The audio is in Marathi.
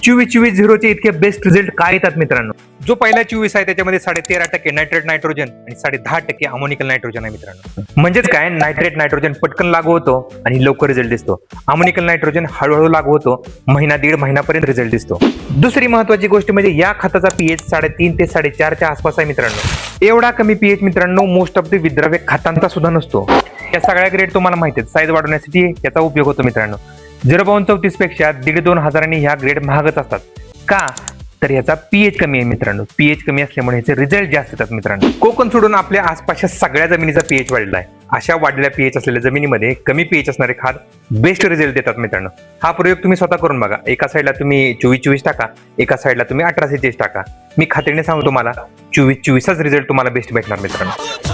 24-24-0 चे इतके बेस्ट रिझल्ट काय येतात मित्रांनो? जो पहिला 24 आहे त्याच्यामध्ये 13.5% नायट्रेट नायट्रोजन आणि 10.5% अमोनिकल नायट्रोजन आहे मित्रांनो. म्हणजेच काय, नायट्रेट नायट्रोजन पटकन लागू होतो आणि लवकर रिझल्ट दिसतो. अमोनिकल नायट्रोजन हळूहळू लागू होतो, महिना दीड महिन्यापर्यंत रिझल्ट दिसतो. दुसरी महत्वाची गोष्ट म्हणजे या खताचा पीएच 3.5 ते 4.5च्या आसपास आहे मित्रांनो. एवढा कमी पीएच मित्रांनो मोस्ट ऑफ द विद्राव्य खतांचा सुद्धा नसतो. या सगळ्या ग्रेड तुम्हाला माहिती आहेत, साईज वाढवण्यासाठी याचा उपयोग होतो मित्रांनो. 0.34 पेक्षा 1,500-2 हजारांनी ह्या ग्रेड महागच असतात. का तर याचा पीएच कमी आहे मित्रांनो. पीएच कमी असल्यामुळे याचे रिझल्ट जास्त येतात मित्रांनो. कोकण सोडून आपल्या आसपासच्या सगळ्या जमिनीचा पीएच वाढलेला आहे. अशा वाढलेल्या पीएच असलेल्या जमिनीमध्ये कमी पीएच असणारे खाद बेस्ट रिझल्ट देतात मित्रांनो. हा प्रयोग तुम्ही स्वतः करून बघा. एका साईडला तुम्ही 24-24 टाका, एका साईडला तुम्ही 18-23 टाका. मी खात्रीने सांगतो तुम्हाला 24-24च रिझल्ट तुम्हाला बेस्ट भेटणार मित्रांनो.